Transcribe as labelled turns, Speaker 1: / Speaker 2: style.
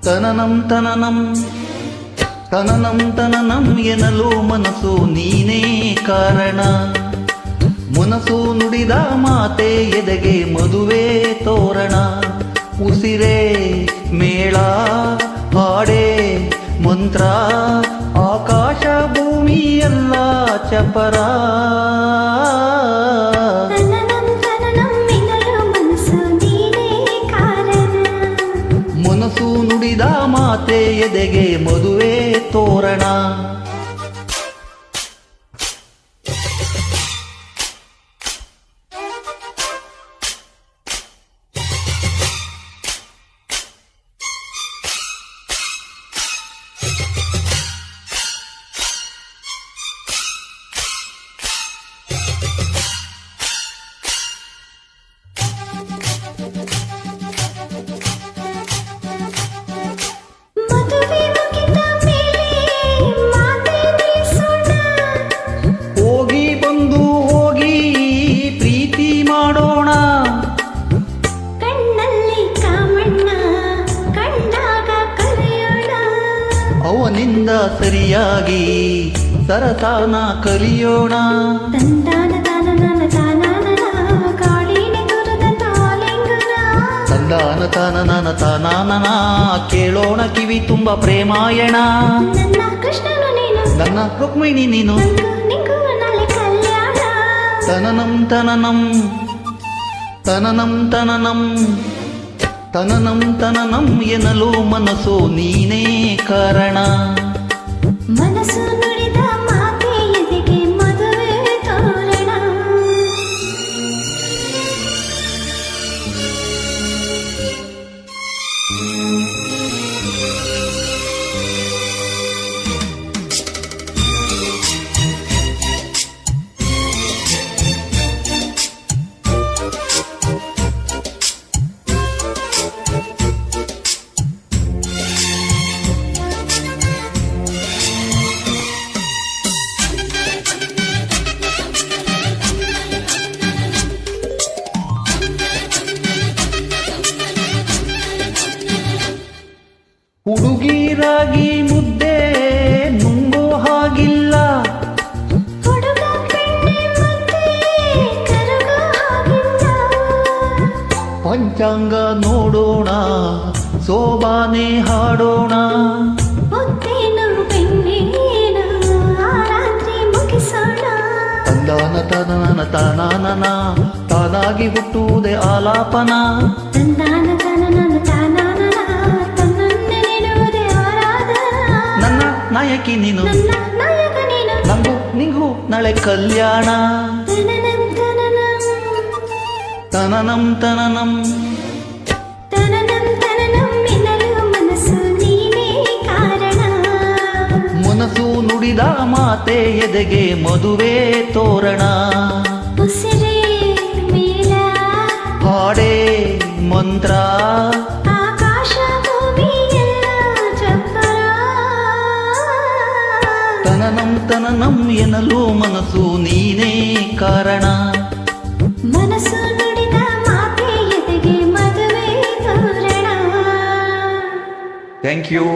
Speaker 1: ತನನಂ ತನನಂ ತನನಂ ತನನಂ ಎನ್ನಲು ಮನಸ್ಸು ನೀನೇ ಕಾರಣ. ಮನಸ್ಸು ನುಡಿದ ಮಾತೆ ಎದೆಗೆ ಮದುವೆ ತೋರಣ. ಉಸಿರೇ ಮೇಳ ಹಾಡೇ ಮಂತ್ರ, ಆಕಾಶ ಭೂಮಿ ಎಲ್ಲ ಚಪರ. ಮನಸ್ಸು ನುಡಿದ ಮಾತೆ ಎದೆಗೆ ಮದುವೆ ತೋರಣ. ಅವನಿಂದ ಸರಿಯಾಗಿ ಸರಸಾನ ಕಲಿಯೋಣ. ತಂದಾನ ತಾನನ ತಾನಾನನ ಕೇಳೋಣ ಕಿವಿ ತುಂಬ ಪ್ರೇಮಾಯಣ. ನನ್ನ ರುಕ್ಮಿಣಿ ನೀನು. ತನನಂ ತನನಂ ತನನಂ ತನನಂ ತನನಂ ತನನಂ ಎನ್ನಲು ಮನಸ್ಸು ನೀನೇ ಕಾರಣ.
Speaker 2: ಮನಸ್ಸು ನುಡಿದ ಮಾತೆ ಎದೆಗೆ ಮದುವೆ ತೋರಣ.
Speaker 1: ಹುಡುಗಿರಾಗಿ ಮುದ್ದೆ ನುಂಗೋ ಹಾಗಿಲ್ಲ.
Speaker 2: ಹುಡುಗ ಪೆಣ್ಣೆ ಮತ್ತೆ ಕರಗೋ ಹಾಗಿಲ್ಲ.
Speaker 1: ಪಂಚಾಂಗ ನೋಡೋಣ ಸೋಬಾನೆ ಹಾಡೋಣ.
Speaker 2: ಮುದ್ದೇನು ಬೆಣ್ಣೇನು ಆ ರಾತ್ರಿ ಮುಗಿಸೋಣ.
Speaker 1: ತಂದಾನ ತನನ ತಾನಾನನ ತಾನಾಗಿ ಹುಟ್ಟುವುದೇ ಆಲಾಪನ.
Speaker 2: ತಂದಾನ ತನನ ತಾನಾನನ ತನ್ನನ್ನೇ ನೀಡುವುದೇ ಆರಾಧನ.
Speaker 1: ನನ್ನ ನಾಯಕಿ ನೀನು,
Speaker 2: ನನ್ನ ನಾಯಕ ನೀನು.
Speaker 1: ನಂಗೂ ನಿಂಗೂ ನಾಳೆ ಕಲ್ಯಾಣ.
Speaker 2: ತನನಂ ತನನಂ
Speaker 1: ತನನಂ ತನನಂ
Speaker 2: ತನನಂ ತನನಂ ಎನ್ನಲು ಮನಸ್ಸು ನೀನೇ ಕಾರಣ.
Speaker 1: ಮನಸ್ಸು ನುಡಿದ ಮಾತೆ ಎದೆಗೆ ಮದುವೆ ತೋರಣ.
Speaker 2: ಉಸಿರೇ ಮೇಳ
Speaker 1: ಹಾಡೇ ಮಂತ್ರ,
Speaker 2: ಆಕಾಶ ಭೂಮಿ ಎಲ್ಲ ಚಪ್ಪರ.
Speaker 1: ತನನಂ ತನನಂ ಎನ್ನಲು ಮನಸ್ಸು ನೀನೇ ಕಾರಣ.
Speaker 2: ಮನಸ್ಸು ನುಡಿದ ಮಾತೆ ಎದೆಗೆ ಮದುವೆ ತೋರಣ.
Speaker 1: Thank you.